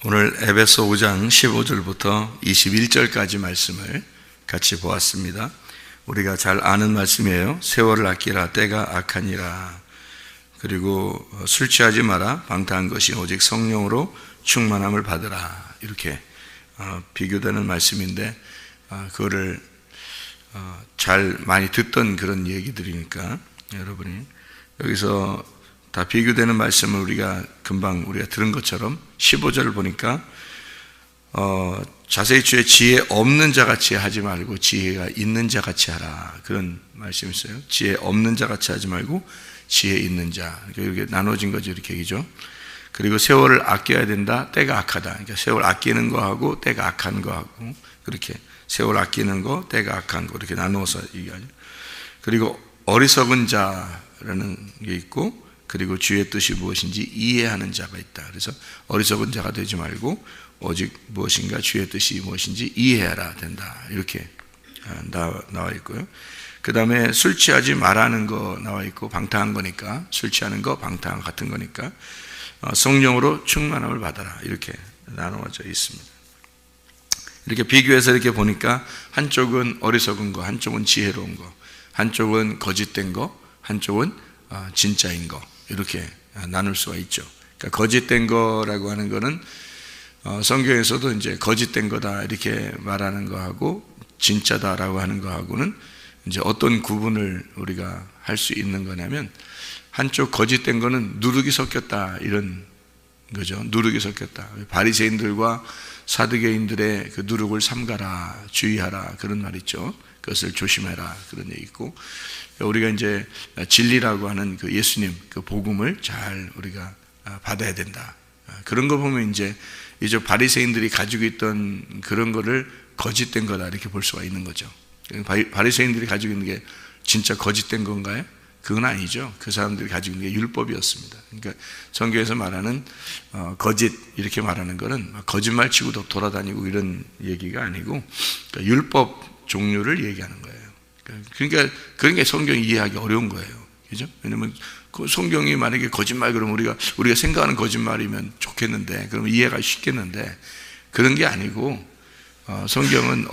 오늘 에베소 5장 15절부터 21절까지 말씀을 같이 보았습니다. 우리가 잘 아는 말씀이에요. 세월을 아끼라 때가 악하니라. 그리고 술 취하지 마라. 방탕한 것이 오직 성령으로 충만함을 받으라. 이렇게 비교되는 말씀인데 그거를 잘 많이 듣던 그런 얘기들이니까 여러분이 여기서 다 비교되는 말씀을 우리가 금방 들은 것처럼 15절을 보니까 자세히 주의 지혜 없는 자같이 하지 말고 지혜가 있는 자같이 하라. 그런 말씀이 있어요. 지혜 없는 자같이 하지 말고 지혜 있는 자. 이렇게 나눠진 거죠. 이렇게 얘기죠. 그리고 세월을 아껴야 된다. 때가 악하다. 그러니까 세월 아끼는 거하고 때가 악한 거하고 그렇게 세월 아끼는 거, 때가 악한 거 이렇게 나누어서 얘기하죠. 그리고 어리석은 자라는 게 있고 그리고 주의 뜻이 무엇인지 이해하는 자가 있다. 그래서 어리석은 자가 되지 말고 오직 무엇인가 주의 뜻이 무엇인지 이해해야 된다. 이렇게 나와 있고요. 그 다음에 술 취하지 말라는 거 나와 있고 방탕한 거니까 술 취하는 거 방탕 같은 거니까 성령으로 충만함을 받아라. 이렇게 나누어져 있습니다. 이렇게 비교해서 이렇게 보니까 한쪽은 어리석은 거, 한쪽은 지혜로운 거, 한쪽은 거짓된 거, 한쪽은 진짜인 거 이렇게 나눌 수가 있죠. 그러니까 거짓된 거라고 하는 거는 성경에서도 이제 거짓된 거다 이렇게 말하는 거하고 진짜다라고 하는 거하고는 이제 어떤 구분을 우리가 할 수 있는 거냐면 한쪽 거짓된 거는 누룩이 섞였다 이런 거죠. 누룩이 섞였다. 바리새인들과 사두개인들의 그 누룩을 삼가라, 주의하라 그런 말 있죠. 그것을 조심해라 그런 얘기 있고 우리가 이제 진리라고 하는 그 예수님 그 복음을 잘 우리가 받아야 된다. 그런 거 보면 이제 바리새인들이 가지고 있던 그런 거를 거짓된 거다 이렇게 볼 수가 있는 거죠. 바리새인들이 가지고 있는 게 진짜 거짓된 건가요? 그건 아니죠. 그 사람들이 가지고 있는 게 율법이었습니다. 그러니까 성경에서 말하는 거짓 이렇게 말하는 거는 거짓말 치고 돌아다니고 이런 얘기가 아니고 그러니까 율법 종류를 얘기하는 거예요. 그러니까 그런 게 성경이 이해하기 어려운 거예요. 그죠? 왜냐면 그 성경이 만약에 거짓말 그러면 우리가 생각하는 거짓말이면 좋겠는데 그러면 이해가 쉽겠는데 그런 게 아니고 성경은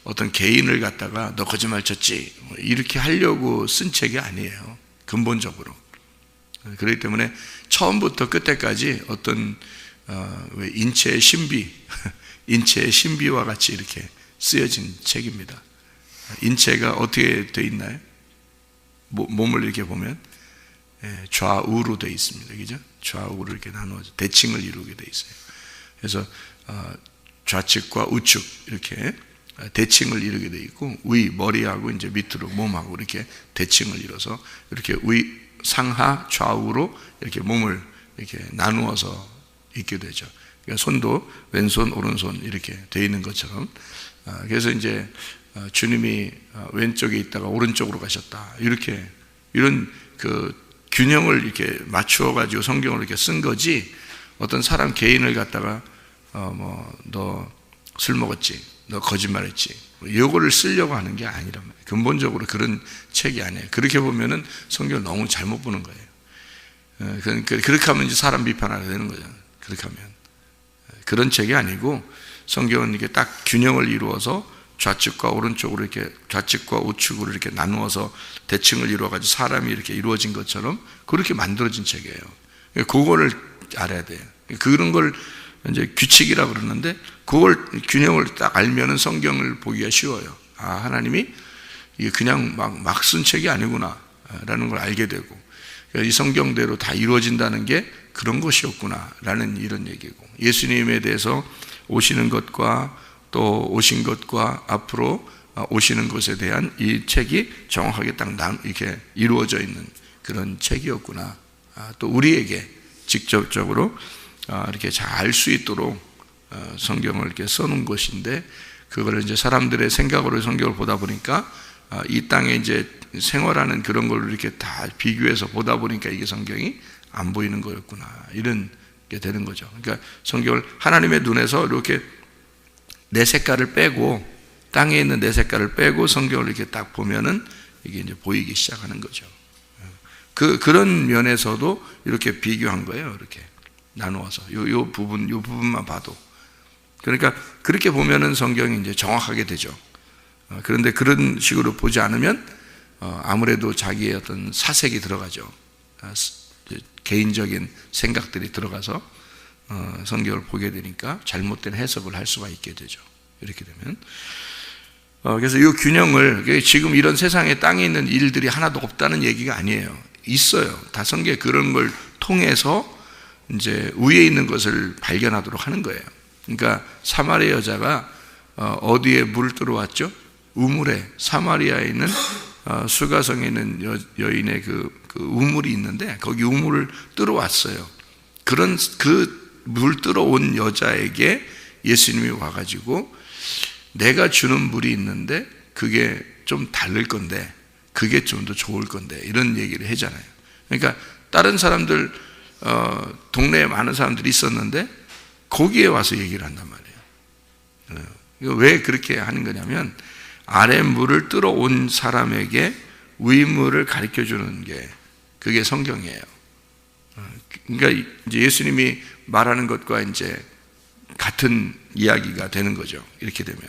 어떤 개인을 갖다가 너 거짓말 쳤지 이렇게 하려고 쓴 책이 아니에요. 근본적으로. 그렇기 때문에 처음부터 끝에까지 어떤 인체의 신비, 인체의 신비와 같이 이렇게 쓰여진 책입니다. 인체가 어떻게 되어 있나요? 몸을 이렇게 보면 좌우로 되어 있습니다. 그죠? 좌우로 이렇게 나누어져 대칭을 이루게 되어 있어요. 그래서 좌측과 우측 이렇게 대칭을 이루게 되어 있고 머리하고 이제 밑으로 몸하고 이렇게 대칭을 이뤄서 이렇게 상하 좌우로 이렇게 몸을 이렇게 나누어서 있게 되죠. 그러니까 손도 왼손 오른손 이렇게 되어 있는 것처럼 그래서 이제 주님이 왼쪽에 있다가 오른쪽으로 가셨다. 이런 그 균형을 이렇게 맞추어 가지고 성경을 이렇게 쓴 거지. 어떤 사람 개인을 갖다가 너 술 먹었지, 너 거짓말했지. 이거를 쓰려고 하는 게 아니란 말이에요. 근본적으로 그런 책이 아니에요. 그렇게 보면은 성경을 너무 잘못 보는 거예요. 그렇게 하면 이제 사람 비판하게 되는 거잖아요. 그렇게 하면 그런 책이 아니고 성경은 이게 딱 균형을 이루어서 좌측과 오른쪽으로 이렇게 좌측과 우측으로 이렇게 나누어서 대칭을 이루어가지고 사람이 이렇게 이루어진 것처럼 그렇게 만들어진 책이에요. 그거를 알아야 돼요. 그런 걸 이제 규칙이라고 그러는데 그걸 균형을 딱 알면은 성경을 보기가 쉬워요. 하나님이 이게 그냥 막 쓴 책이 아니구나 라는 걸 알게 되고 이 성경대로 다 이루어진다는 게 그런 것이었구나 라는 이런 얘기고 예수님에 대해서 오시는 것과 또 오신 것과 앞으로 오시는 것에 대한 이 책이 정확하게 딱 이렇게 이루어져 있는 그런 책이었구나. 또 우리에게 직접적으로 이렇게 잘 알 수 있도록 성경을 이렇게 써놓은 것인데 그거를 이제 사람들의 생각으로 성경을 보다 보니까 이 땅에 이제 생활하는 그런 걸 이렇게 다 비교해서 보다 보니까 이게 성경이 안 보이는 거였구나. 이런 게 되는 거죠. 그러니까 성경을 하나님의 눈에서 이렇게 내 색깔을 빼고 땅에 있는 내 색깔을 빼고 성경을 이렇게 딱 보면은 이게 이제 보이기 시작하는 거죠. 그런 면에서도 이렇게 비교한 거예요. 이렇게 나누어서 요 부분만 봐도. 그러니까 그렇게 보면은 성경이 이제 정확하게 되죠. 그런데 그런 식으로 보지 않으면 아무래도 자기의 어떤 사색이 들어가죠. 개인적인 생각들이 들어가서 성경을 보게 되니까 잘못된 해석을 할 수가 있게 되죠. 이렇게 되면 그래서 이 균형을, 지금 이런 세상에 땅에 있는 일들이 하나도 없다는 얘기가 아니에요. 있어요. 다 성경에 그런 걸 통해서 이제 위에 있는 것을 발견하도록 하는 거예요. 그러니까 사마리아 여자가 어디에 물을 뜨러왔죠? 우물에, 사마리아에 있는 수가성에 있는 여인의 그 우물이 있는데 거기 우물을 뜨러왔어요. 그 물 뜨러온 여자에게 예수님이 와가지고 내가 주는 물이 있는데 그게 좀 다를 건데 그게 좀 더 좋을 건데 이런 얘기를 하잖아요. 그러니까 다른 사람들 동네에 많은 사람들이 있었는데 거기에 와서 얘기를 한단 말이에요. 왜 그렇게 하는 거냐면 아래 물을 뜨러온 사람에게 위 물을 가르쳐 주는 게 그게 성경이에요. 그러니까 이제 예수님이 말하는 것과 이제 같은 이야기가 되는 거죠. 이렇게 되면.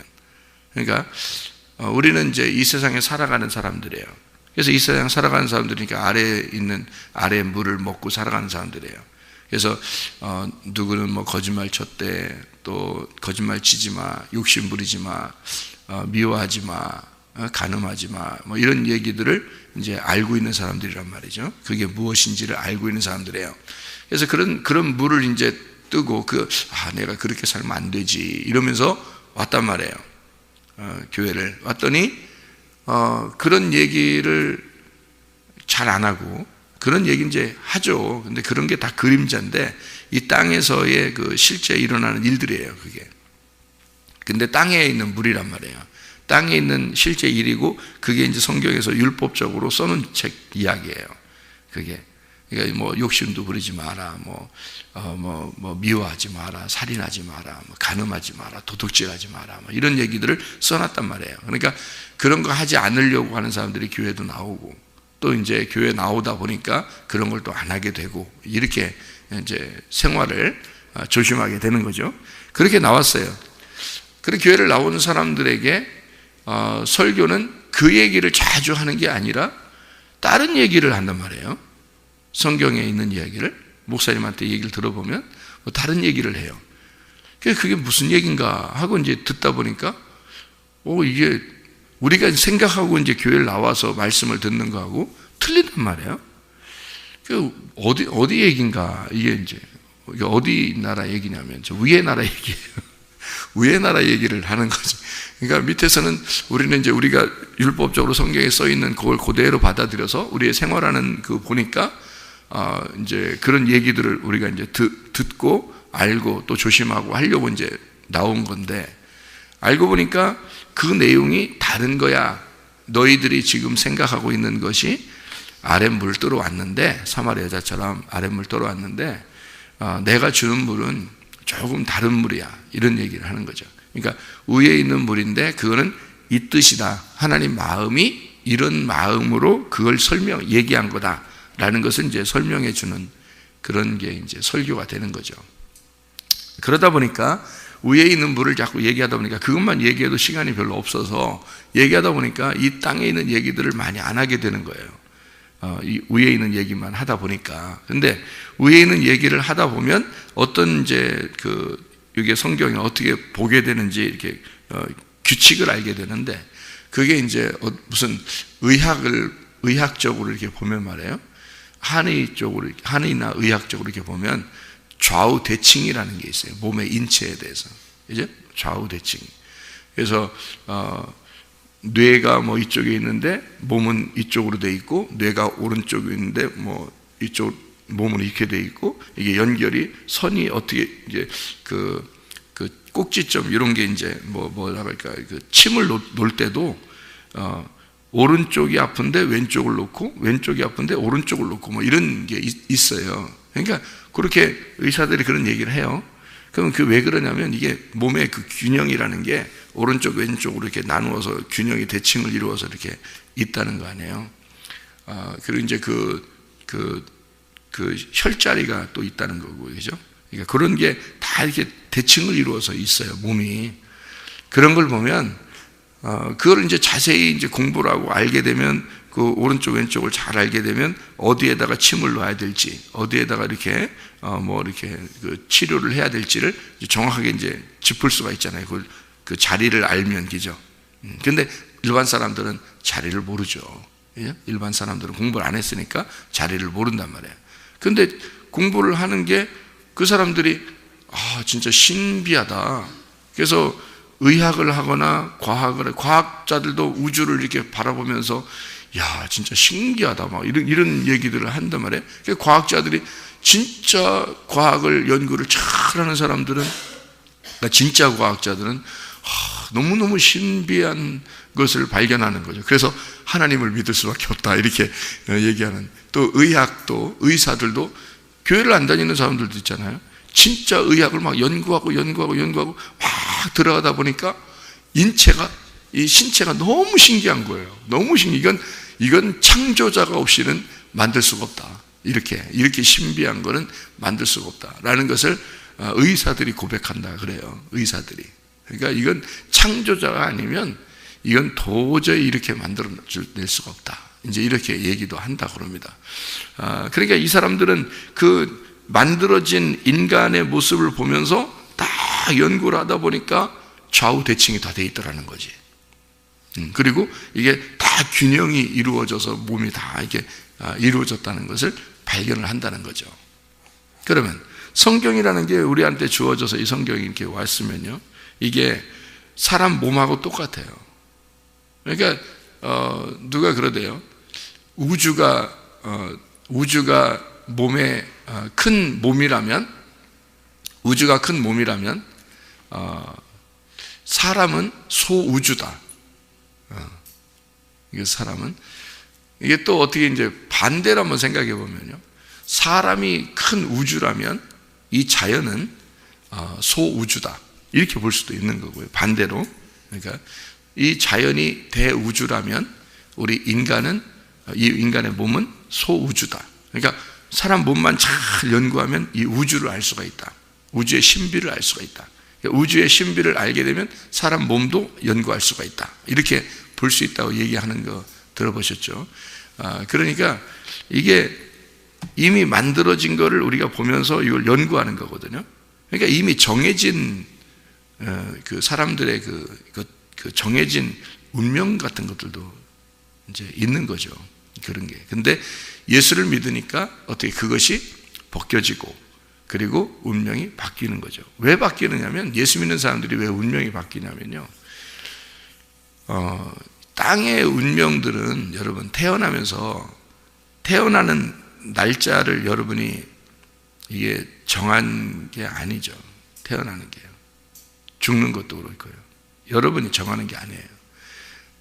그러니까 우리는 이제 이 세상에 살아가는 사람들이에요. 그래서 이 세상에 살아가는 사람들이니까 아래의 물을 먹고 살아가는 사람들이에요. 그래서 누구는 뭐 거짓말 쳤대, 또 거짓말 치지 마, 욕심 부리지 마, 미워하지 마, 간음하지 마, 뭐 이런 얘기들을 이제 알고 있는 사람들이란 말이죠. 그게 무엇인지를 알고 있는 사람들이에요. 그래서 그런 물을 이제 뜨고 내가 그렇게 살면 안 되지 이러면서 왔단 말이에요. 교회를 왔더니 그런 얘기를 잘 안 하고 그런 얘기 이제 하죠. 근데 그런 게 다 그림자인데 이 땅에서의 그 실제 일어나는 일들이에요. 그게. 근데 땅에 있는 물이란 말이에요. 땅에 있는 실제 일이고 그게 이제 성경에서 율법적으로 써놓은 책 이야기예요. 그게. 그러니까 뭐 욕심도 부리지 마라, 뭐 미워하지 마라, 살인하지 마라, 뭐 간음하지 마라, 도둑질하지 마라, 뭐 이런 얘기들을 써놨단 말이에요. 그러니까 그런 거 하지 않으려고 하는 사람들이 교회도 나오고 또 이제 교회 나오다 보니까 그런 걸 또 안 하게 되고 이렇게 이제 생활을 조심하게 되는 거죠. 그렇게 나왔어요. 그리고 교회를 나오는 사람들에게 설교는 그 얘기를 자주 하는 게 아니라 다른 얘기를 한단 말이에요. 성경에 있는 이야기를 목사님한테 얘기를 들어보면 다른 얘기를 해요. 그게 무슨 얘기인가 하고 이제 듣다 보니까 이게 우리가 생각하고 이제 교회를 나와서 말씀을 듣는 거하고 틀린단 말이에요. 어디 얘기인가 이게 이제 어디 나라 얘기냐면 저 위의 나라 얘기예요. 위의 나라 얘기를 하는 거죠. 그러니까 밑에서는 우리는 이제 우리가 율법적으로 성경에 써 있는 그걸 그대로 받아들여서 우리의 생활하는 보니까 이제 그런 얘기들을 우리가 이제 듣고 알고 또 조심하고 하려고 이제 나온 건데 알고 보니까 그 내용이 다른 거야. 너희들이 지금 생각하고 있는 것이 아랫물 뜨러 왔는데 사마리아 여자처럼 아랫물 뜨러 왔는데 내가 주는 물은 조금 다른 물이야. 이런 얘기를 하는 거죠. 그러니까 위에 있는 물인데 그거는 이 뜻이다. 하나님 마음이 이런 마음으로 그걸 얘기한 거다라는 것을 이제 설명해 주는 그런 게 이제 설교가 되는 거죠. 그러다 보니까 위에 있는 물을 자꾸 얘기하다 보니까 그것만 얘기해도 시간이 별로 없어서 얘기하다 보니까 이 땅에 있는 얘기들을 많이 안 하게 되는 거예요. 이 위에 있는 얘기만 하다 보니까. 근데 위에 있는 얘기를 하다 보면 어떤 이제 이게 성경에 어떻게 보게 되는지 이렇게 규칙을 알게 되는데 그게 이제 무슨 의학적으로 이렇게 보면 말이에요. 한의나 의학적으로 이렇게 보면 좌우 대칭이라는 게 있어요. 몸의 인체에 대해서. 이제 좌우 대칭. 그래서 뇌가 뭐 이쪽에 있는데 몸은 이쪽으로 돼 있고 뇌가 오른쪽에 있는데 뭐 이쪽 몸은 이렇게 돼 있고 이게 연결이 선이 어떻게 이제 그 꼭지점 이런 게 이제 뭐라 할까 침을 놓을 때도 오른쪽이 아픈데 왼쪽을 놓고 왼쪽이 아픈데 오른쪽을 놓고 뭐 이런 게 있어요. 그러니까 그렇게 의사들이 그런 얘기를 해요. 그럼 왜 그러냐면 이게 몸의 그 균형이라는 게 오른쪽 왼쪽으로 이렇게 나누어서 균형이 대칭을 이루어서 이렇게 있다는 거 아니에요. 그리고 이제 그 혈자리가 또 있다는 거고, 그죠? 그러니까 그런 게 다 이렇게 대칭을 이루어서 있어요, 몸이. 그런 걸 보면, 그걸 이제 자세히 이제 공부를 하고 알게 되면, 그 오른쪽, 왼쪽을 잘 알게 되면, 어디에다가 침을 놔야 될지, 어디에다가 이렇게, 이렇게 그 치료를 해야 될지를 정확하게 이제 짚을 수가 있잖아요. 그 자리를 알면, 그죠? 근데 일반 사람들은 자리를 모르죠. 일반 사람들은 공부를 안 했으니까 자리를 모른단 말이에요. 근데 공부를 하는 게 그 사람들이 진짜 신비하다. 그래서 의학을 하거나 과학자들도 우주를 이렇게 바라보면서 야, 진짜 신기하다. 막 이런 얘기들을 한단 말이에요. 그러니까 과학자들이 진짜 과학을 연구를 잘 하는 사람들은, 그러니까 진짜 과학자들은 너무너무 신비한 것을 발견하는 거죠. 그래서 하나님을 믿을 수밖에 없다. 이렇게 얘기하는. 또 의학도, 의사들도, 교회를 안 다니는 사람들도 있잖아요. 진짜 의학을 막 연구하고 막 들어가다 보니까 이 신체가 너무 신기한 거예요. 너무 이건 창조자가 없이는 만들 수가 없다. 이렇게 신비한 거는 만들 수가 없다라는 것을 의사들이 고백한다 그래요. 의사들이. 그러니까 이건 창조자가 아니면 이건 도저히 이렇게 만들어낼 수가 없다. 이제 이렇게 얘기도 한다 그럽니다. 그러니까 이 사람들은 그 만들어진 인간의 모습을 보면서 딱 연구를 하다 보니까 좌우 대칭이 다 돼 있더라는 거지. 그리고 이게 다 균형이 이루어져서 몸이 다 이렇게 이루어졌다는 것을 발견을 한다는 거죠. 그러면 성경이라는 게 우리한테 주어져서 이 성경이 이렇게 왔으면요, 이게 사람 몸하고 똑같아요. 그러니까 누가 그러대요. 우주가 몸에 큰 몸이라면, 우주가 큰 몸이라면 사람은 소우주다. 이게 사람은, 이게 또 어떻게 이제 반대로 한번 생각해 보면요, 사람이 큰 우주라면 이 자연은 소우주다. 이렇게 볼 수도 있는 거고요. 반대로. 그러니까 이 자연이 대우주라면 우리 이 인간의 몸은 소우주다. 그러니까 사람 몸만 잘 연구하면 이 우주를 알 수가 있다. 우주의 신비를 알 수가 있다. 그러니까 우주의 신비를 알게 되면 사람 몸도 연구할 수가 있다. 이렇게 볼 수 있다고 얘기하는 거 들어보셨죠? 그러니까 이게 이미 만들어진 거를 우리가 보면서 이걸 연구하는 거거든요. 그러니까 이미 정해진 그 사람들의 그 정해진 운명 같은 것들도 이제 있는 거죠. 그런 게. 근데 예수를 믿으니까 어떻게 그것이 벗겨지고 그리고 운명이 바뀌는 거죠. 왜 바뀌느냐면, 예수 믿는 사람들이 왜 운명이 바뀌냐면요, 땅의 운명들은 여러분 태어나면서 태어나는 날짜를 여러분이 이게 정한 게 아니죠. 태어나는 게요. 죽는 것도 그럴 거예요. 여러분이 정하는 게 아니에요.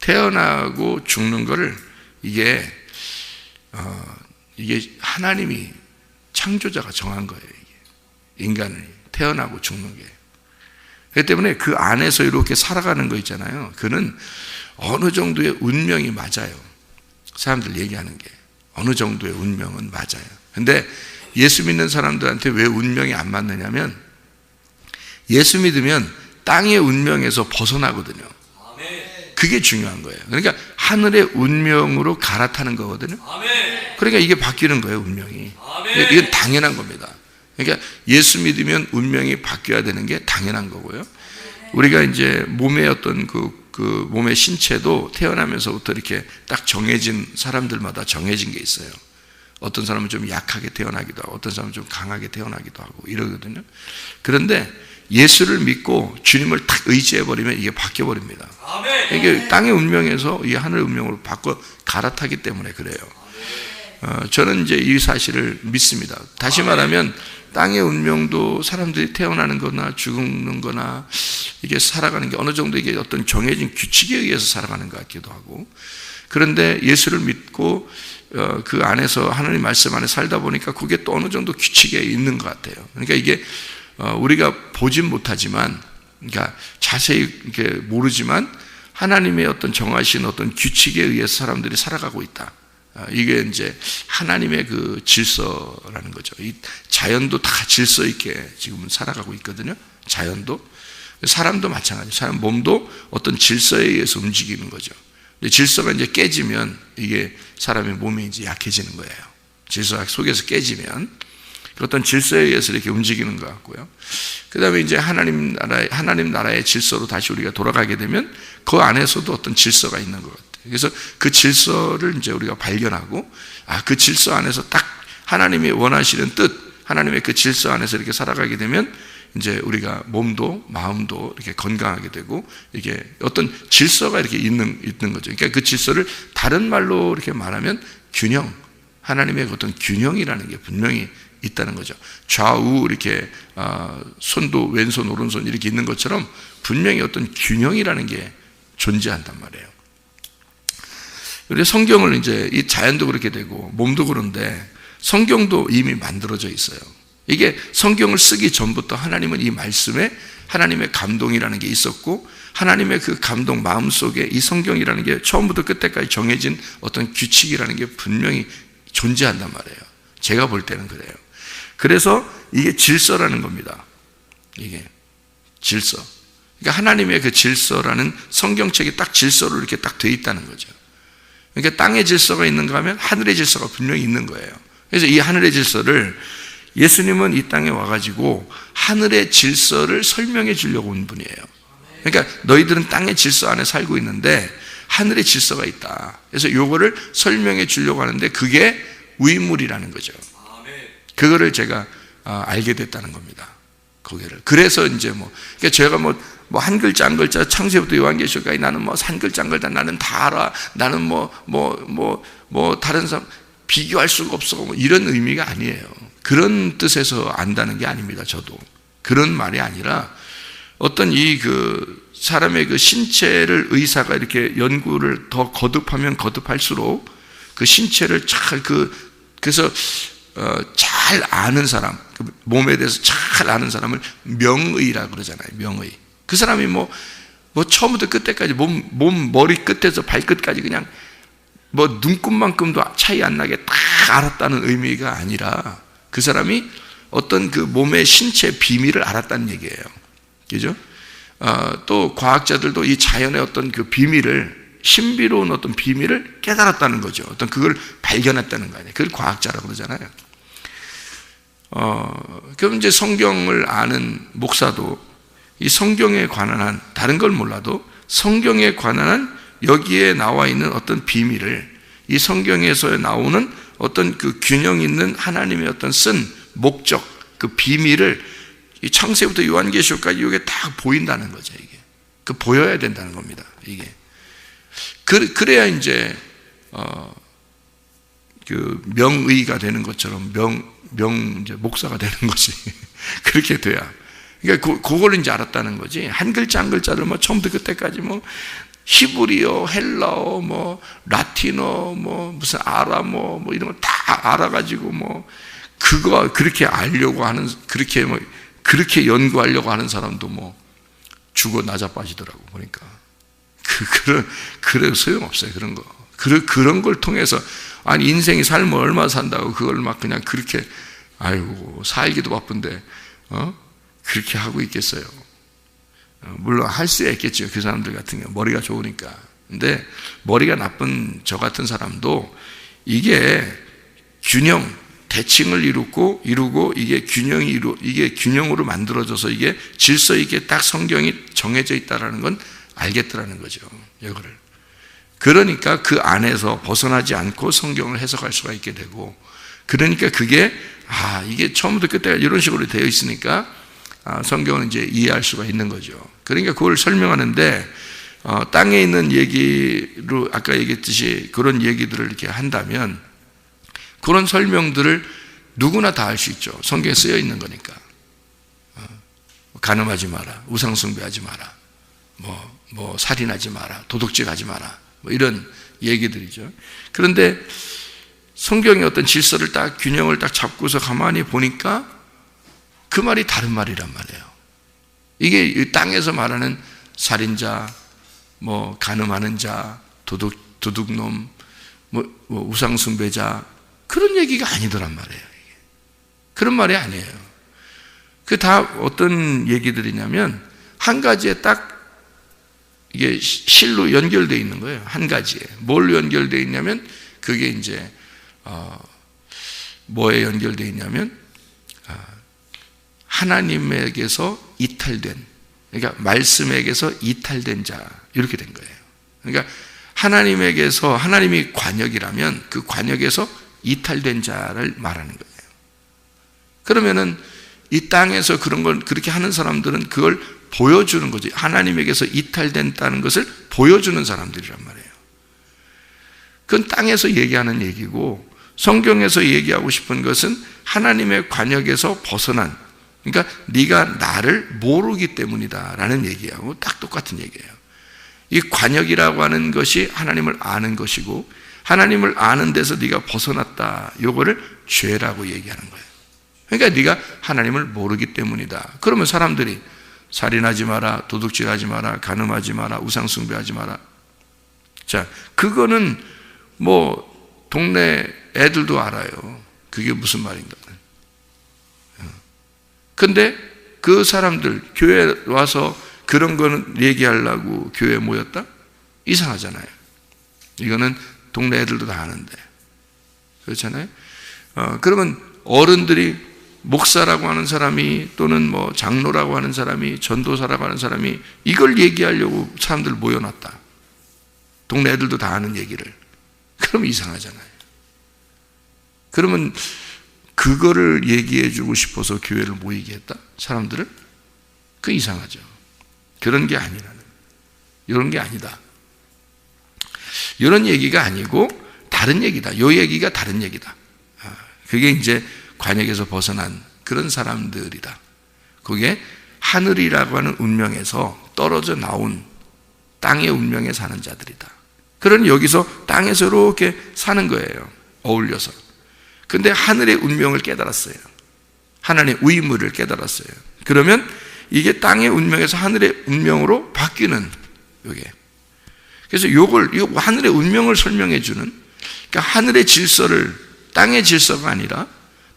태어나고 죽는 거를 이게 하나님이, 창조자가 정한 거예요. 이게 인간이 태어나고 죽는 게. 그렇기 때문에 그 안에서 이렇게 살아가는 거 있잖아요. 그는 어느 정도의 운명이 맞아요. 사람들 얘기하는 게 어느 정도의 운명은 맞아요. 근데 예수 믿는 사람들한테 왜 운명이 안 맞느냐면, 예수 믿으면 땅의 운명에서 벗어나거든요. 그게 중요한 거예요. 그러니까 하늘의 운명으로 갈아타는 거거든요. 그러니까 이게 바뀌는 거예요, 운명이. 이건 당연한 겁니다. 그러니까 예수 믿으면 운명이 바뀌어야 되는 게 당연한 거고요. 우리가 이제 몸의 어떤 그 몸의 신체도 태어나면서부터 이렇게 딱 정해진, 사람들마다 정해진 게 있어요. 어떤 사람은 좀 약하게 태어나기도 하고, 어떤 사람은 좀 강하게 태어나기도 하고 이러거든요. 그런데 예수를 믿고 주님을 딱 의지해버리면 이게 바뀌어버립니다. 이게 땅의 운명에서 이 하늘의 운명으로 바꿔 갈아타기 때문에 그래요. 저는 이제 이 사실을 믿습니다. 다시 말하면 땅의 운명도 사람들이 태어나는 거나 죽는 거나 이게 살아가는 게 어느 정도 이게 어떤 정해진 규칙에 의해서 살아가는 것 같기도 하고, 그런데 예수를 믿고 그 안에서 하나님 말씀 안에 살다 보니까 그게 또 어느 정도 규칙에 있는 것 같아요. 그러니까 이게 우리가 보진 못하지만, 그러니까 자세히 이렇게 모르지만 하나님의 어떤 정하신 어떤 규칙에 의해서 사람들이 살아가고 있다. 이게 이제 하나님의 그 질서라는 거죠. 이 자연도 다 질서 있게 지금은 살아가고 있거든요. 자연도, 사람도 마찬가지예요. 사람 몸도 어떤 질서에 의해서 움직이는 거죠. 근데 질서가 이제 깨지면 이게 사람의 몸이 이제 약해지는 거예요. 질서 속에서 깨지면 어떤 질서에 의해서 이렇게 움직이는 것 같고요. 그 다음에 이제 하나님 나라의 질서로 다시 우리가 돌아가게 되면 그 안에서도 어떤 질서가 있는 것 같아요. 그래서 그 질서를 이제 우리가 발견하고, 그 질서 안에서 딱 하나님이 원하시는 뜻, 하나님의 그 질서 안에서 이렇게 살아가게 되면 이제 우리가 몸도 마음도 이렇게 건강하게 되고, 이게 어떤 질서가 이렇게 있는 거죠. 그러니까 그 질서를 다른 말로 이렇게 말하면 균형, 하나님의 어떤 균형이라는 게 분명히 있다는 거죠. 좌우 이렇게 손도 왼손 오른손 이렇게 있는 것처럼 분명히 어떤 균형이라는 게 존재한단 말이에요. 그런데 성경을 이제 이 자연도 그렇게 되고 몸도 그런데 성경도 이미 만들어져 있어요. 이게 성경을 쓰기 전부터 하나님은 이 말씀에 하나님의 감동이라는 게 있었고, 하나님의 그 감동 마음속에 이 성경이라는 게 처음부터 끝까지 정해진 어떤 규칙이라는 게 분명히 존재한단 말이에요. 제가 볼 때는 그래요. 그래서 이게 질서라는 겁니다. 이게 질서. 그러니까 하나님의 그 질서라는 성경책이 딱 질서로 이렇게 딱 돼 있다는 거죠. 그러니까 땅의 질서가 있는가 하면 하늘의 질서가 분명히 있는 거예요. 그래서 이 하늘의 질서를 예수님은 이 땅에 와가지고 하늘의 질서를 설명해 주려고 온 분이에요. 그러니까 너희들은 땅의 질서 안에 살고 있는데 하늘의 질서가 있다. 그래서 이거를 설명해 주려고 하는데 그게 위물이라는 거죠. 그거를 제가 알게 됐다는 겁니다. 거기를. 그래서 이제 그러니까 제가 한 글자 한 글자 창세부터 요한계시록까지 나는 한 글자 한 글자 나는 다 알아. 나는 다른 사람 비교할 수가 없어. 이런 의미가 아니에요. 그런 뜻에서 안다는 게 아닙니다. 저도 그런 말이 아니라 어떤 그 사람의 그 신체를 의사가 이렇게 연구를 더 거듭하면 거듭할수록 그 신체를 그래서 잘 아는 사람, 그 몸에 대해서 잘 아는 사람을 명의라고 그러잖아요. 명의. 그 사람이 처음부터 끝까지 머리 끝에서 발끝까지 그냥 눈곱만큼도 차이 안 나게 딱 알았다는 의미가 아니라 그 사람이 어떤 그 몸의 신체 비밀을 알았다는 얘기예요. 그죠? 또 과학자들도 이 자연의 어떤 그 비밀을, 신비로운 어떤 비밀을 깨달았다는 거죠. 어떤 그걸 발견했다는 거 아니에요. 그걸 과학자라고 그러잖아요. 그럼 이제 성경을 아는 목사도 이 성경에 관한 한, 다른 걸 몰라도 성경에 관한 한 여기에 나와 있는 어떤 비밀을, 이 성경에서 나오는 어떤 그 균형 있는 하나님의 어떤 쓴 목적, 그 비밀을 이 창세부터 요한계시록까지 이게 다 보인다는 거죠. 이게 그 보여야 된다는 겁니다. 이게 그래야 이제 그 명의가 되는 것처럼 이제 목사가 되는 거지. 그렇게 돼야. 그러니까 그걸 이제 알았다는 거지. 한 글자 한 글자를 처음부터 끝까지 히브리어, 헬라어, 라틴어, 무슨 아람어, 이런 거 다 알아가지고 그거 그렇게 알려고 하는, 그렇게 연구하려고 하는 사람도 죽어 나자빠지더라고 보니까. 그래 소용없어요. 그런 거. 그런 걸 통해서 인생이 삶을 얼마 산다고 그걸 그냥 그렇게 아이고 살기도 바쁜데 그렇게 하고 있겠어요. 물론 할 수야 있겠죠. 그 사람들 같은 경우 머리가 좋으니까. 근데 머리가 나쁜 저 같은 사람도 이게 균형, 대칭을 이루고 이게 이게 균형으로 만들어져서 이게 질서 있게 딱 성경이 정해져 있다라는 건 알겠더라는 거죠. 이거를. 그러니까 그 안에서 벗어나지 않고 성경을 해석할 수가 있게 되고, 그러니까 그게 이게 처음부터 끝까지 이런 식으로 되어 있으니까 성경은 이제 이해할 수가 있는 거죠. 그러니까 그걸 설명하는데 땅에 있는 얘기로 아까 얘기했듯이 그런 얘기들을 이렇게 한다면 그런 설명들을 누구나 다 할 수 있죠. 성경에 쓰여 있는 거니까. 간음하지 마라, 우상 숭배하지 마라, 살인하지 마라, 도둑질하지 마라, 이런 얘기들이죠. 그런데 성경의 어떤 질서를 딱 균형을 딱 잡고서 가만히 보니까 그 말이 다른 말이란 말이에요. 이게 이 땅에서 말하는 살인자, 간음하는 자, 도둑놈, 우상 숭배자 그런 얘기가 아니더란 말이에요. 이게. 그런 말이 아니에요. 그 다 어떤 얘기들이냐면 한 가지에 딱 이게 실로 연결되어 있는 거예요. 한 가지에. 뭘로 연결되어 있냐면 그게 이제 뭐에 연결되어 있냐면 하나님에게서 이탈된, 그러니까 말씀에게서 이탈된 자, 이렇게 된 거예요. 그러니까 하나님에게서, 하나님이 관역이라면 그 관역에서 이탈된 자를 말하는 거예요. 그러면은 이 땅에서 그런 걸 그렇게 하는 사람들은 그걸 보여주는 거지. 하나님에게서 이탈된다는 것을 보여주는 사람들이란 말이에요. 그건 땅에서 얘기하는 얘기고, 성경에서 얘기하고 싶은 것은 하나님의 관역에서 벗어난, 그러니까 네가 나를 모르기 때문이다 라는 얘기하고 딱 똑같은 얘기예요. 이 관역이라고 하는 것이 하나님을 아는 것이고, 하나님을 아는 데서 네가 벗어났다, 요거를 죄라고 얘기하는 거예요. 그러니까 네가 하나님을 모르기 때문이다. 그러면 사람들이 살인하지 마라, 도둑질하지 마라, 간음하지 마라, 우상숭배하지 마라. 자, 그거는 뭐 동네 애들도 알아요. 그게 무슨 말인가. 근데 그 사람들 교회에 와서 그런 거는 얘기하려고 교회에 모였다? 이상하잖아요. 이거는 동네 애들도 다 아는데. 그렇잖아요. 그러면 어른들이, 목사라고 하는 사람이 또는 뭐 장로라고 하는 사람이, 전도사라고 하는 사람이 이걸 얘기하려고 사람들 모여놨다. 동네 애들도 다 아는 얘기를. 그러면 이상하잖아요. 그러면 그거를 얘기해 주고 싶어서 교회를 모이게 했다? 사람들을? 그 이상하죠. 그런 게 아니라는, 이런 게 아니다. 이런 얘기가 아니고 다른 얘기다. 요 얘기가 다른 얘기다. 그게 이제 관역에서 벗어난 그런 사람들이다. 그게 하늘이라고 하는 운명에서 떨어져 나온 땅의 운명에 사는 자들이다. 그러니 여기서 땅에서 이렇게 사는 거예요. 어울려서. 근데 하늘의 운명을 깨달았어요. 하나님의 의무를 깨달았어요. 그러면 이게 땅의 운명에서 하늘의 운명으로 바뀌는, 요게. 그래서 이거 하늘의 운명을 설명해 주는, 그러니까 하늘의 질서를, 땅의 질서가 아니라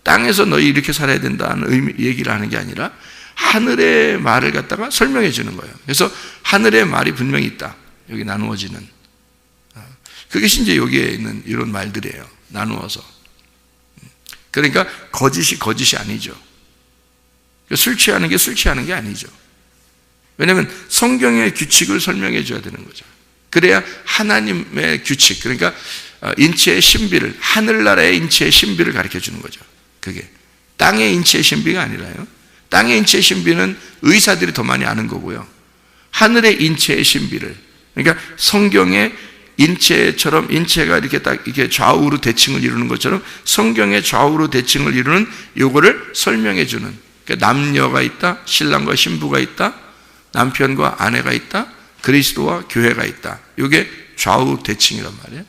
땅에서 너희 이렇게 살아야 된다는 얘기를 하는 게 아니라 하늘의 말을 갖다가 설명해 주는 거예요. 그래서 하늘의 말이 분명히 있다. 여기 나누어지는. 그것이 이제 여기에 있는 이런 말들이에요. 나누어서. 그러니까 거짓이 아니죠. 술 취하는 게 술 취하는 게 아니죠. 왜냐하면 성경의 규칙을 설명해 줘야 되는 거죠. 그래야 하나님의 규칙, 그러니까 인체의 신비를, 하늘나라의 인체의 신비를 가르쳐 주는 거죠. 그게 땅의 인체의 신비가 아니라요. 땅의 인체의 신비는 의사들이 더 많이 아는 거고요. 하늘의 인체의 신비를, 그러니까 성경의 인체처럼, 인체가 이렇게 딱 이렇게 좌우로 대칭을 이루는 것처럼 성경의 좌우로 대칭을 이루는 요거를 설명해 주는. 그러니까 남녀가 있다, 신랑과 신부가 있다, 남편과 아내가 있다, 그리스도와 교회가 있다. 요게 좌우 대칭이란 말이에요.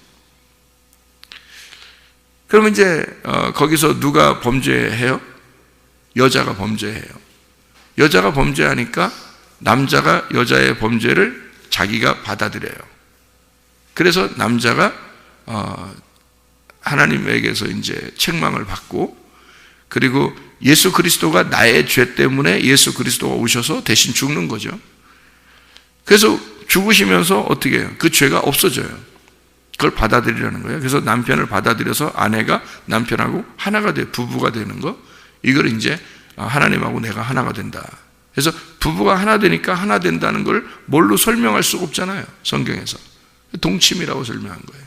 그러면 이제 거기서 누가 범죄해요? 여자가 범죄해요. 여자가 범죄하니까 남자가 여자의 범죄를 자기가 받아들여요. 그래서 남자가 하나님에게서 이제 책망을 받고, 그리고 예수 그리스도가 나의 죄 때문에 예수 그리스도가 오셔서 대신 죽는 거죠. 그래서 죽으시면서 어떻게 해요? 그 죄가 없어져요. 그걸 받아들이라는 거예요. 그래서 남편을 받아들여서 아내가 남편하고 하나가 돼, 부부가 되는 거. 이걸 이제 하나님하고 내가 하나가 된다. 그래서 부부가 하나 되니까 하나 된다는 걸 뭘로 설명할 수가 없잖아요. 성경에서. 동침이라고 설명한 거예요.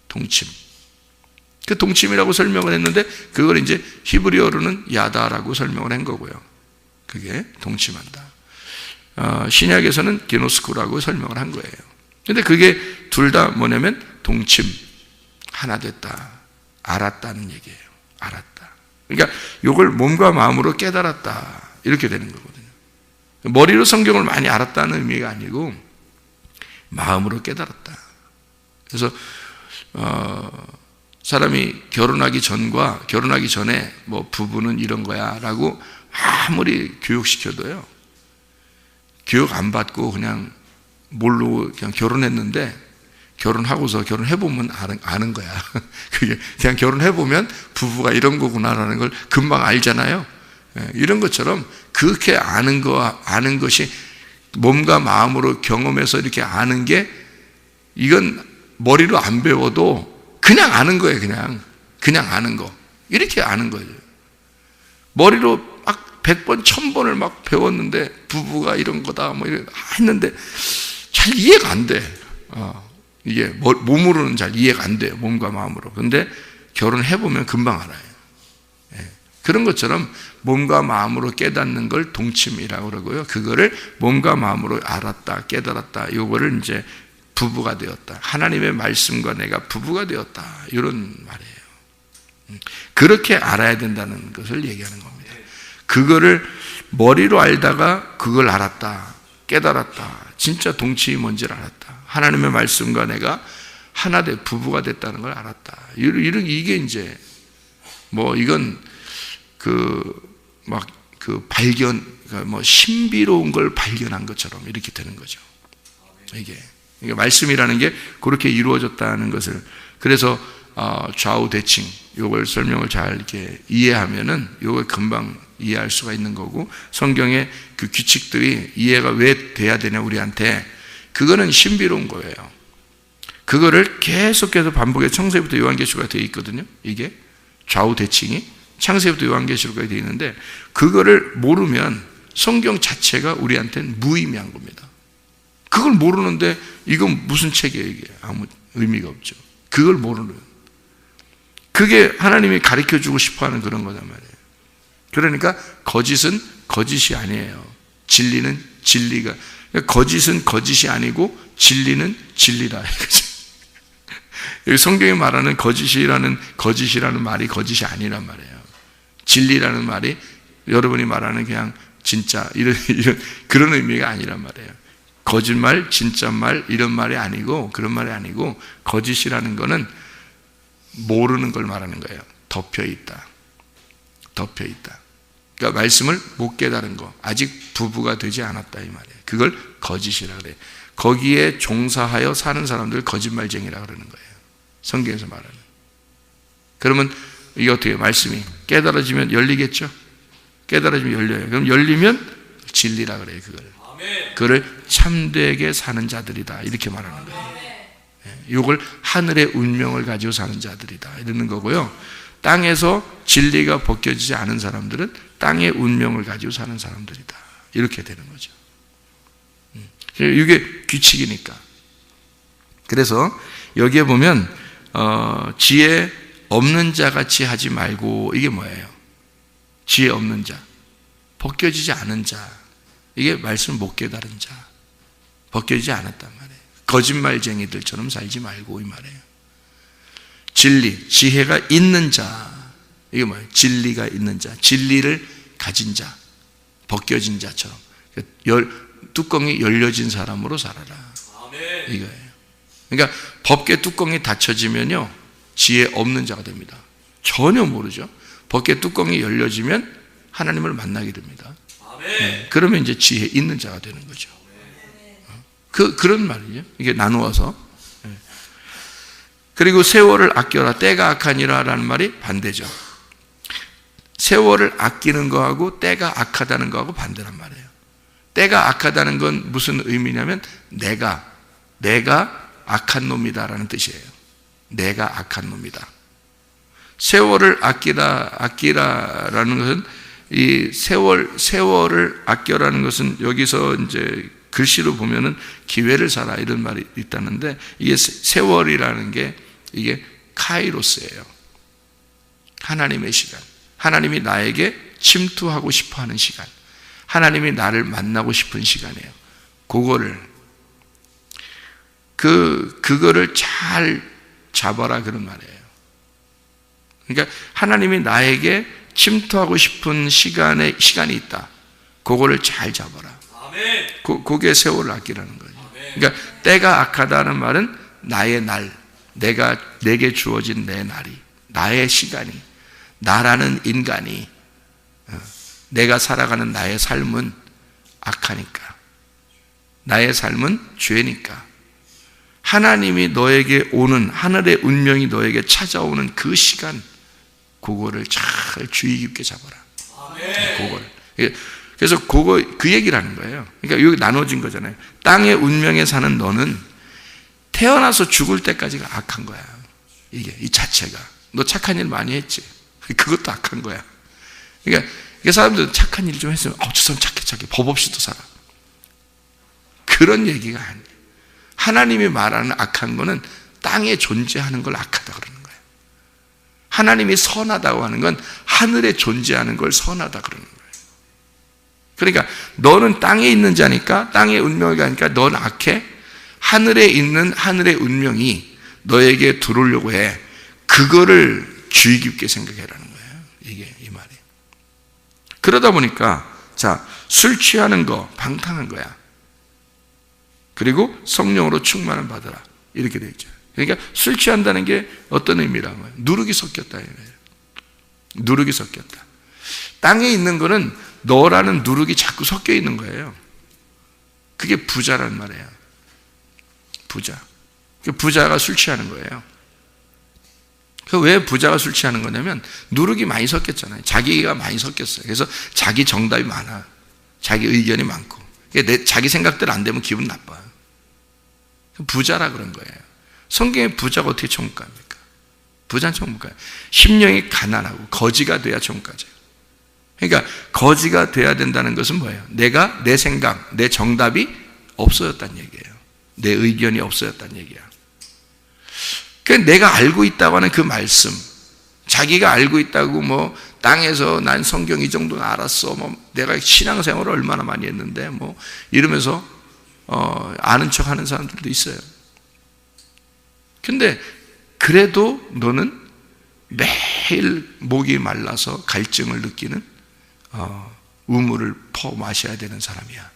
동침. 그 동침이라고 설명을 했는데 그걸 이제 히브리어로는 야다라고 설명을 한 거고요. 그게 동침한다. 신약에서는 게노스코라고 설명을 한 거예요. 근데 그게 둘 다 뭐냐면 동침, 하나 됐다, 알았다는 얘기예요. 알았다. 그러니까 이걸 몸과 마음으로 깨달았다, 이렇게 되는 거거든요. 머리로 성경을 많이 알았다는 의미가 아니고 마음으로 깨달았다. 그래서 사람이 결혼하기 전과 결혼하기 전에 뭐 부부는 이런 거야 라고 아무리 교육시켜도요, 교육 안 받고 그냥 모르고 그냥 결혼했는데 결혼하고서 결혼해보면 아는 거야. 그게 그냥 결혼해보면 부부가 이런 거구나라는 걸 금방 알잖아요. 이런 것처럼 그렇게 아는 것이 몸과 마음으로 경험해서 이렇게 아는 게, 이건 머리로 안 배워도 그냥 아는 거예요. 그냥 아는 거. 이렇게 아는 거예요. 머리로 막 100번, 1000번을 막 배웠는데 부부가 이런 거다 뭐 이런 했는데 잘 이해가 안 돼. 이게 몸으로는 잘 이해가 안 돼요. 몸과 마음으로. 근데 결혼해보면 금방 알아요. 그런 것처럼 몸과 마음으로 깨닫는 걸 동침이라고 그러고요. 그거를 몸과 마음으로 알았다, 깨달았다. 이거를 이제 부부가 되었다. 하나님의 말씀과 내가 부부가 되었다. 이런 말이에요. 그렇게 알아야 된다는 것을 얘기하는 겁니다. 그거를 머리로 알다가 그걸 알았다, 깨달았다. 진짜 동침이 뭔지를 알았다. 하나님의 말씀과 내가 하나 돼 부부가 됐다는 걸 알았다. 이게 이제 뭐 이건 발견, 뭐 신비로운 걸 발견한 것처럼 이렇게 되는 거죠. 이게 말씀이라는 게 그렇게 이루어졌다는 것을, 그래서 좌우 대칭 요걸 설명을 잘 이렇게 이해하면은 요걸 금방 이해할 수가 있는 거고, 성경의 그 규칙들이 이해가 왜 돼야 되냐 우리한테, 그거는 신비로운 거예요. 그거를 계속해서 반복해 창세기부터 요한계시록까지 되어 있거든요. 이게 좌우 대칭이 창세기부터 요한계시록까지 되어 있는데, 그거를 모르면 성경 자체가 우리한테는 무의미한 겁니다. 그걸 모르는데 이건 무슨 책이에요? 이게 아무 의미가 없죠. 그걸 모르는, 그게 하나님이 가르쳐주고 싶어하는 그런 거단 말이에요. 그러니까 거짓은 거짓이 아니에요. 진리는 진리가, 거짓은 거짓이 아니고 진리는 진리다. 여기 성경이 말하는 거짓이라는 말이 거짓이 아니란 말이에요. 진리라는 말이 여러분이 말하는 그냥 진짜 이런 그런 의미가 아니란 말이에요. 거짓말, 진짜말 이런 말이 아니고, 그런 말이 아니고, 거짓이라는 거는 모르는 걸 말하는 거예요. 덮여 있다. 그러니까 말씀을 못 깨달은 거, 아직 부부가 되지 않았다 이 말이에요. 그걸 거짓이라 그래요. 거기에 종사하여 사는 사람들 거짓말쟁이라 그러는 거예요. 성경에서 말하는. 그러면 이게 어떻게 해요? 말씀이 깨달아지면 열리겠죠? 깨달아지면 열려요. 그럼 열리면 진리라 그래요. 그걸 참되게 사는 자들이다 이렇게 말하는 거예요. 이걸 하늘의 운명을 가지고 사는 자들이다 이러는 거고요. 땅에서 진리가 벗겨지지 않은 사람들은 땅의 운명을 가지고 사는 사람들이다 이렇게 되는 거죠. 이게 규칙이니까. 그래서 여기에 보면 지혜 없는 자 같이 하지 말고, 이게 뭐예요? 지혜 없는 자, 벗겨지지 않은 자, 이게 말씀을 못 깨달은 자, 벗겨지지 않았단 말이에요. 거짓말쟁이들처럼 살지 말고 이 말이에요. 진리, 지혜가 있는 자, 이게 뭐예요? 진리가 있는 자, 진리를 가진 자, 벗겨진 자처럼 뚜껑이 열려진 사람으로 살아라. 이거예요. 그러니까 법궤 뚜껑이 닫혀지면요 지혜 없는 자가 됩니다. 전혀 모르죠. 법궤 뚜껑이 열려지면 하나님을 만나게 됩니다. 그러면 이제 지혜 있는 자가 되는 거죠. 그런 말이죠. 이게 나누어서. 그리고 세월을 아껴라. 때가 악하니라 라는 말이 반대죠. 세월을 아끼는 거하고 때가 악하다는 거하고 반대란 말이에요. 때가 악하다는 건 무슨 의미냐면 내가 악한 놈이다라는 뜻이에요. 내가 악한 놈이다. 세월을 아끼라라는 것은, 이 세월을 아껴라는 것은 여기서 이제 글씨로 보면은 기회를 사라 이런 말이 있다는데, 이게 세월이라는 게 이게 카이로스예요. 하나님의 시간. 하나님이 나에게 침투하고 싶어 하는 시간. 하나님이 나를 만나고 싶은 시간이에요. 그거를 잘 잡아라 그런 말이에요. 그러니까 하나님이 나에게 침투하고 싶은 시간이 있다. 그거를 잘 잡아라. 그게 세월을 아끼라는 거죠. 그러니까 때가 악하다는 말은 나의 날, 내게 주어진 내 날이, 나의 시간이, 나라는 인간이, 내가 살아가는 나의 삶은 악하니까, 나의 삶은 죄니까, 하나님이 너에게 오는, 하늘의 운명이 너에게 찾아오는 그 시간, 그거를 잘 주의 깊게 잡아라. 그거를. 그래서 그 얘기를 하는 거예요. 그러니까 여기 나눠진 거잖아요. 땅의 운명에 사는 너는 태어나서 죽을 때까지가 악한 거야. 이게, 이 자체가. 너 착한 일 많이 했지. 그것도 악한 거야. 그러니까 사람들은 착한 일 좀 했으면, 저 사람 착해. 법 없이도 살아. 그런 얘기가 아니에요. 하나님이 말하는 악한 거는 땅에 존재하는 걸 악하다 그러는 거예요. 하나님이 선하다고 하는 건 하늘에 존재하는 걸 선하다 그러는 거예요. 그러니까 너는 땅에 있는 자니까, 땅의 운명이 가니까 너는 악해. 하늘에 있는 하늘의 운명이 너에게 들어오려고 해. 그거를 주의 깊게 생각해라는 거예요. 이게 이 말이. 그러다 보니까 술 취하는 거 방탕한 거야. 그리고 성령으로 충만을 받으라. 이렇게 되어 있죠. 그러니까 술 취한다는 게 어떤 의미라는 거예요? 누룩이 섞였다. 누룩이 섞였다. 땅에 있는 거는 너라는 누룩이 자꾸 섞여 있는 거예요. 그게 부자란 말이에요. 부자. 부자가 술 취하는 거예요. 왜 부자가 술 취하는 거냐면 누룩이 많이 섞였잖아요. 자기가 많이 섞였어요. 그래서 자기 정답이 많아. 자기 의견이 많고. 자기 생각대로 안 되면 기분 나빠요. 부자라 그런 거예요. 성경에 부자가 어떻게 천국갑니까? 부자는 천국가요. 심령이 가난하고 거지가 돼야 천국가죠. 그러니까 거지가 돼야 된다는 것은 뭐예요? 내가 내 생각, 내 정답이 없어졌다는 얘기예요. 내 의견이 없어졌다는 얘기야. 그러니까 내가 알고 있다고 하는 그 말씀, 자기가 알고 있다고 뭐 땅에서 난 성경 이 정도는 알았어, 뭐 내가 신앙생활을 얼마나 많이 했는데 뭐 이러면서 아는 척 하는 사람들도 있어요. 근데 그래도 너는 매일 목이 말라서 갈증을 느끼는 우물을 퍼 마셔야 되는 사람이야.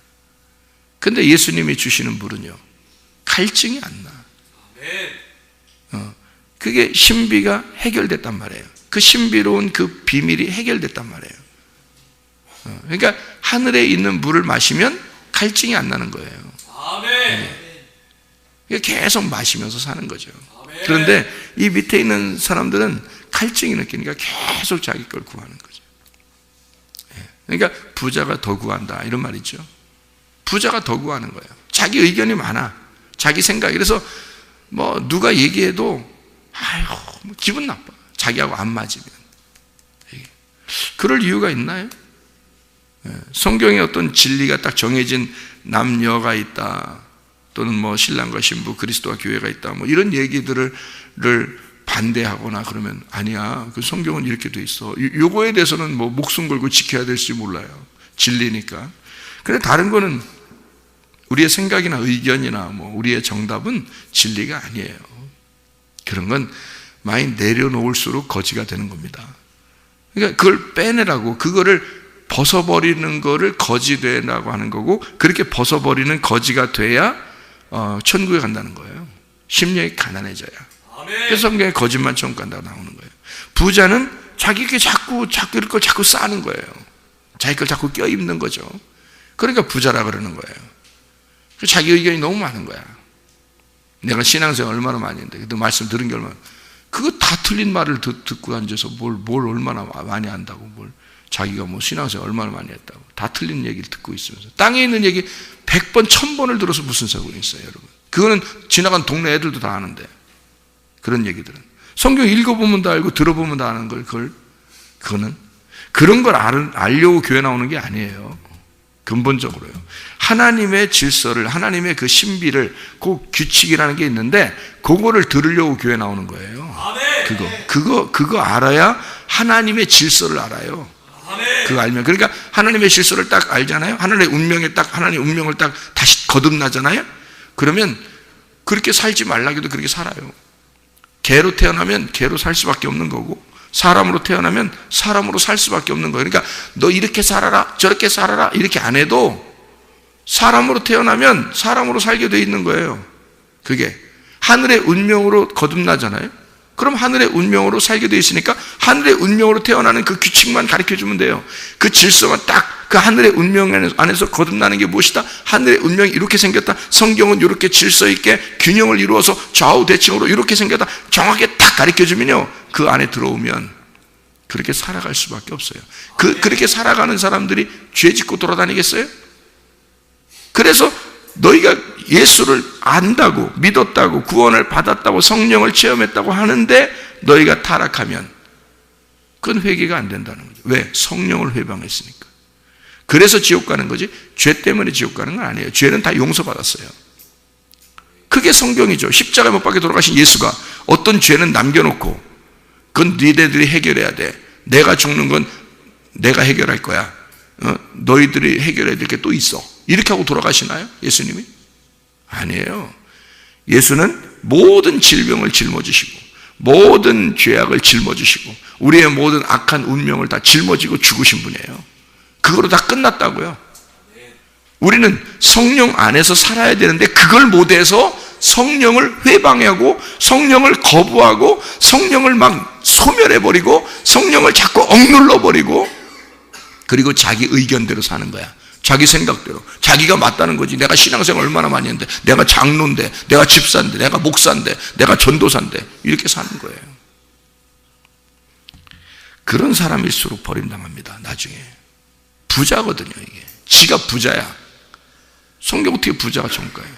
근데 예수님이 주시는 물은요, 갈증이 안 나. 그게 신비가 해결됐단 말이에요. 그 신비로운 그 비밀이 해결됐단 말이에요. 그러니까 하늘에 있는 물을 마시면 갈증이 안 나는 거예요. 계속 마시면서 사는 거죠. 그런데 이 밑에 있는 사람들은 갈증이 느끼니까 계속 자기 걸 구하는 거죠. 그러니까 부자가 더 구한다 이런 말이죠. 부자가 더 구하는 거예요. 자기 의견이 많아. 자기 생각. 그래서 뭐 누가 얘기해도 뭐 기분 나빠. 자기하고 안 맞으면. 그럴 이유가 있나요? 성경에 어떤 진리가 딱 정해진 남녀가 있다, 또는 뭐 신랑과 신부, 그리스도와 교회가 있다, 뭐 이런 얘기들을 반대하거나 그러면 아니야, 그 성경은 이렇게 돼 있어. 요거에 대해서는 뭐 목숨 걸고 지켜야 될지 몰라요. 진리니까. 근데 다른 거는 우리의 생각이나 의견이나 뭐 우리의 정답은 진리가 아니에요. 그런 건 많이 내려놓을수록 거지가 되는 겁니다. 그러니까 그걸 빼내라고, 그거를 벗어버리는 거를 거지 되라고 하는 거고, 그렇게 벗어버리는 거지가 돼야 천국에 간다는 거예요. 심령이 가난해져야. 그래서 성경에 거짓말 천국 간다고 나오는 거예요. 부자는 자기에게 자꾸 이런 걸 자꾸 쌓는 거예요. 자기 걸 자꾸 껴입는 거죠. 그러니까 부자라 그러는 거예요. 자기 의견이 너무 많은 거야. 내가 신앙생활 얼마나 많이 했는데, 그 말씀 들은 게 얼마나, 그거 다 틀린 말을 듣고 앉아서 뭘 얼마나 많이 안다고, 뭘 자기가 뭐 신앙생활 얼마나 많이 했다고, 다 틀린 얘기를 듣고 있으면서 땅에 있는 얘기 100번 1000번을 들어서 무슨 소용이 있어요, 여러분. 그거는 지나간 동네 애들도 다 아는데, 그런 얘기들은 성경 읽어보면 다 알고 들어보면 다 아는 걸, 그거는 그런 걸 알려고 교회 나오는 게 아니에요. 근본적으로요. 하나님의 질서를, 하나님의 그 신비를, 그 규칙이라는 게 있는데 그거를 들으려고 교회 나오는 거예요. 그거 알아야 하나님의 질서를 알아요. 그거 알면, 그러니까 하나님의 질서를 딱 알잖아요. 하나님의 운명을 딱 다시 거듭나잖아요. 그러면 그렇게 살지 말라고 해도 그렇게 살아요. 개로 태어나면 개로 살 수밖에 없는 거고, 사람으로 태어나면 사람으로 살 수밖에 없는 거예요. 그러니까 너 이렇게 살아라, 저렇게 살아라 이렇게 안 해도 사람으로 태어나면 사람으로 살게 돼 있는 거예요. 그게 하늘의 운명으로 거듭나잖아요. 그럼 하늘의 운명으로 살게 되어 있으니까 하늘의 운명으로 태어나는 그 규칙만 가르쳐주면 돼요. 그 질서만 딱 그 하늘의 운명 안에서 거듭나는 게 무엇이다? 하늘의 운명이 이렇게 생겼다. 성경은 이렇게 질서 있게 균형을 이루어서 좌우 대칭으로 이렇게 생겼다. 정확하게 딱 가르쳐주면요, 그 안에 들어오면 그렇게 살아갈 수밖에 없어요. 그렇게 살아가는 사람들이 죄 짓고 돌아다니겠어요? 그래서 너희가 예수를 안다고, 믿었다고, 구원을 받았다고, 성령을 체험했다고 하는데 너희가 타락하면 그건 회개가 안 된다는 거죠. 왜? 성령을 회방했으니까. 그래서 지옥 가는 거지, 죄 때문에 지옥 가는 건 아니에요. 죄는 다 용서받았어요. 그게 성경이죠. 십자가에 못 박혀 돌아가신 예수가 어떤 죄는 남겨놓고 그건 니네들이 해결해야 돼. 내가 죽는 건 내가 해결할 거야. 너희들이 해결해야 될 게 또 있어. 이렇게 하고 돌아가시나요? 예수님이? 아니에요. 예수는 모든 질병을 짊어지시고 모든 죄악을 짊어지시고 우리의 모든 악한 운명을 다 짊어지고 죽으신 분이에요. 그거로 다 끝났다고요. 우리는 성령 안에서 살아야 되는데 그걸 못해서 성령을 회방하고 성령을 거부하고 성령을 막 소멸해버리고 성령을 자꾸 억눌러버리고 그리고 자기 의견대로 사는 거야. 자기 생각대로. 자기가 맞다는 거지. 내가 신앙생활 얼마나 많이 했는데, 내가 장로인데, 내가 집사인데, 내가 목사인데, 내가 전도사인데 이렇게 사는 거예요. 그런 사람일수록 버림당합니다. 나중에. 부자거든요, 이게. 지가 부자야. 성경 어떻게 부자가 전가예요?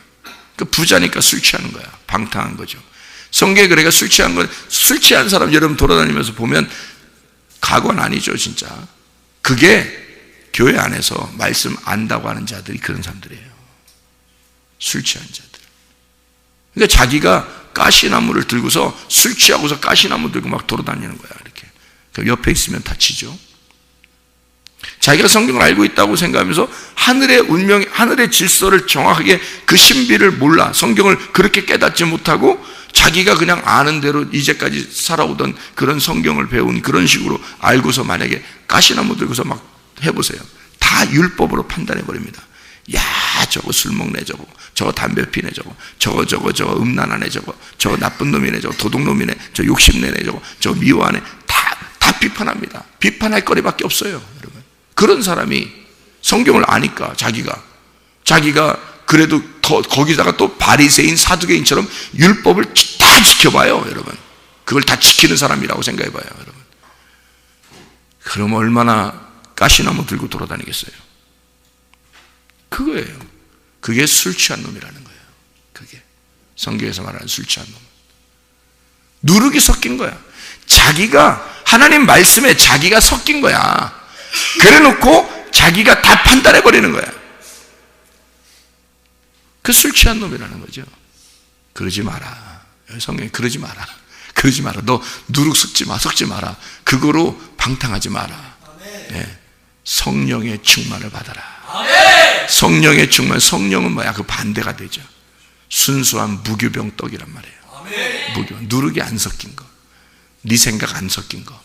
그 부자니까 술 취하는 거야. 방탕한 거죠. 성경에 그러니까 술 취한 건, 술 취한 사람 여러분 돌아다니면서 보면 가관 아니죠, 진짜. 그게 교회 안에서 말씀 안다고 하는 자들이 그런 사람들이에요. 술 취한 자들. 그러니까 자기가 가시나무를 들고서 술 취하고서 가시나무 들고 막 돌아다니는 거야, 이렇게. 그 옆에 있으면 다치죠. 자기가 성경을 알고 있다고 생각하면서 하늘의 운명, 하늘의 질서를 정확하게 그 신비를 몰라. 성경을 그렇게 깨닫지 못하고 자기가 그냥 아는 대로 이제까지 살아오던 그런 성경을 배운 그런 식으로 알고서 만약에 가시나무 들고서 막 해보세요. 다 율법으로 판단해버립니다. 야, 저거 술 먹네, 저거 담배 피네, 저거 음란하네, 저거 나쁜 놈이네, 저거 도둑놈이네, 저 욕심내네, 저거 미워하네. 다 비판합니다. 비판할 거리밖에 없어요, 여러분. 그런 사람이 성경을 아니까 자기가 그래도 더 거기다가 또 바리새인 사두개인처럼 율법을 다 지켜봐요, 여러분. 그걸 다 지키는 사람이라고 생각해봐요, 여러분. 그럼 얼마나 가시나무 들고 돌아다니겠어요? 그거예요. 그게 술 취한 놈이라는 거예요. 그게 성경에서 말하는 술 취한 놈. 누룩이 섞인 거야. 자기가 하나님 말씀에 자기가 섞인 거야. 그래놓고 자기가 다 판단해버리는 거야. 그 술 취한 놈이라는 거죠. 그러지 마라. 성경에 그러지 마라. 그러지 마라. 너 누룩 섞지 마라. 그거로 방탕하지 마라. 네. 성령의 충만을 받아라. 성령의 충만. 성령은 뭐야? 그 반대가 되죠. 순수한 무교병 떡이란 말이에요. 무교. 누룩이 안 섞인 거. 네 생각 안 섞인 거.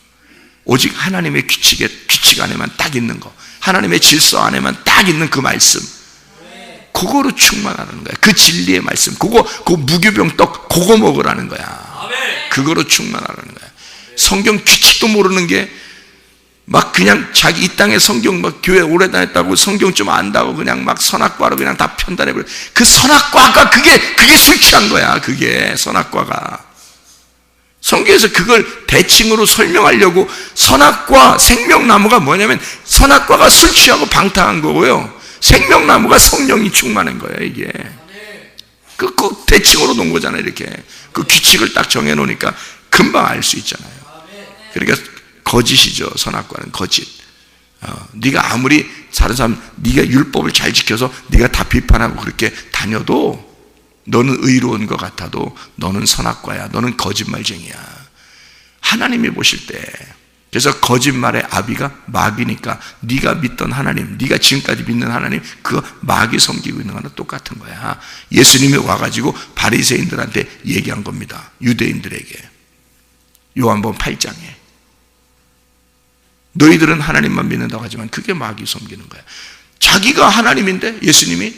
오직 하나님의 규칙 안에만 딱 있는 거. 하나님의 질서 안에만 딱 있는 그 말씀. 그거로 충만하는 거야. 그 진리의 말씀. 그 무교병 떡, 그거 먹으라는 거야. 그거로 충만하라는 거야. 성경 규칙도 모르는 게 막 그냥 자기 이 땅에 성경 막 교회 오래 다녔다고 성경 좀 안다고 그냥 막 선악과로 그냥 다 편단해버려. 그 선악과가 그게 술 취한 거야. 그게 선악과가. 성경에서 그걸 대칭으로 설명하려고 선악과 생명나무가 뭐냐면 선악과가 술 취하고 방탕한 거고요. 생명나무가 성령이 충만한 거예요, 이게. 그 대칭으로 놓은 거잖아요, 이렇게. 그 규칙을 딱 정해놓으니까 금방 알 수 있잖아요. 그러니까 거짓이죠, 선악과는 거짓. 네가 아무리 다른 사람, 네가 율법을 잘 지켜서 네가 다 비판하고 그렇게 다녀도 너는 의로운 것 같아도 너는 선악과야. 너는 거짓말쟁이야. 하나님이 보실 때. 그래서 거짓말의 아비가 마귀니까 네가 믿던 하나님, 네가 지금까지 믿는 하나님, 그 마귀 섬기고 있는 거는 똑같은 거야. 예수님이 와가지고 바리새인들한테 얘기한 겁니다. 유대인들에게. 요한복음 8장에. 너희들은 하나님만 믿는다고 하지만 그게 마귀 섬기는 거야. 자기가 하나님인데 예수님이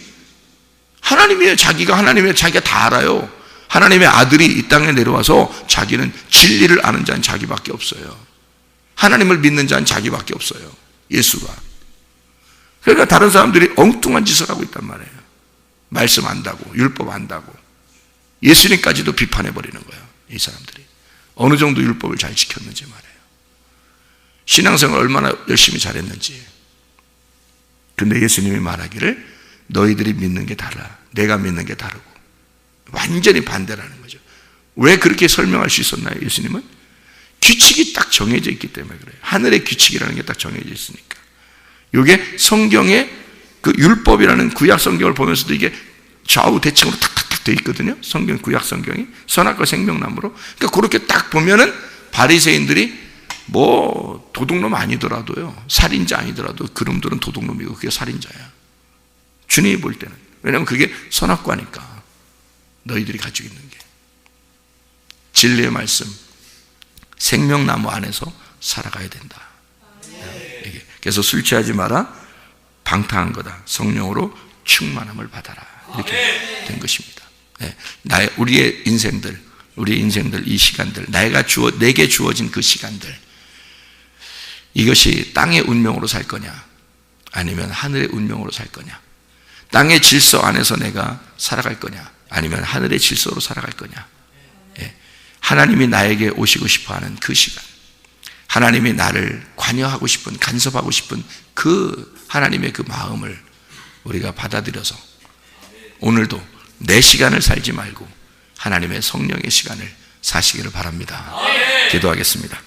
하나님이에요. 자기가 하나님이에요. 자기가 다 알아요. 하나님의 아들이 이 땅에 내려와서 자기는 진리를 아는 자는 자기밖에 없어요. 하나님을 믿는 자는 자기밖에 없어요. 예수가. 그러니까 다른 사람들이 엉뚱한 짓을 하고 있단 말이에요. 말씀 안다고, 율법 안다고. 예수님까지도 비판해버리는 거예요. 이 사람들이. 어느 정도 율법을 잘 지켰는지 말이에요. 신앙생활 얼마나 열심히 잘했는지. 근데 예수님이 말하기를 너희들이 믿는 게 달라. 내가 믿는 게 다르고. 완전히 반대라는 거죠. 왜 그렇게 설명할 수 있었나요? 예수님은? 규칙이 딱 정해져 있기 때문에 그래요. 하늘의 규칙이라는 게 딱 정해져 있으니까. 이게 성경의 그 율법이라는 구약 성경을 보면서도 이게 좌우 대칭으로 탁탁탁 되어 있거든요. 성경 구약 성경이 선악과 생명나무로. 그러니까 그렇게 딱 보면은 바리새인들이 뭐 도둑놈 아니더라도요, 살인자 아니더라도 그놈들은 도둑놈이고 그게 살인자야. 주님이 볼 때는. 왜냐하면 그게 선악과니까. 너희들이 가지고 있는 게 진리의 말씀, 생명나무 안에서 살아가야 된다. 그래서 술 취하지 마라. 방탕한 거다. 성령으로 충만함을 받아라. 이렇게 된 것입니다. 우리의 인생들, 이 시간들, 내게 주어진 그 시간들, 이것이 땅의 운명으로 살 거냐, 아니면 하늘의 운명으로 살 거냐, 땅의 질서 안에서 내가 살아갈 거냐, 아니면 하늘의 질서로 살아갈 거냐. 하나님이 나에게 오시고 싶어하는 그 시간, 하나님이 나를 관여하고 싶은, 간섭하고 싶은 그 하나님의 그 마음을 우리가 받아들여서 오늘도 내 시간을 살지 말고 하나님의 성령의 시간을 사시기를 바랍니다. 기도하겠습니다.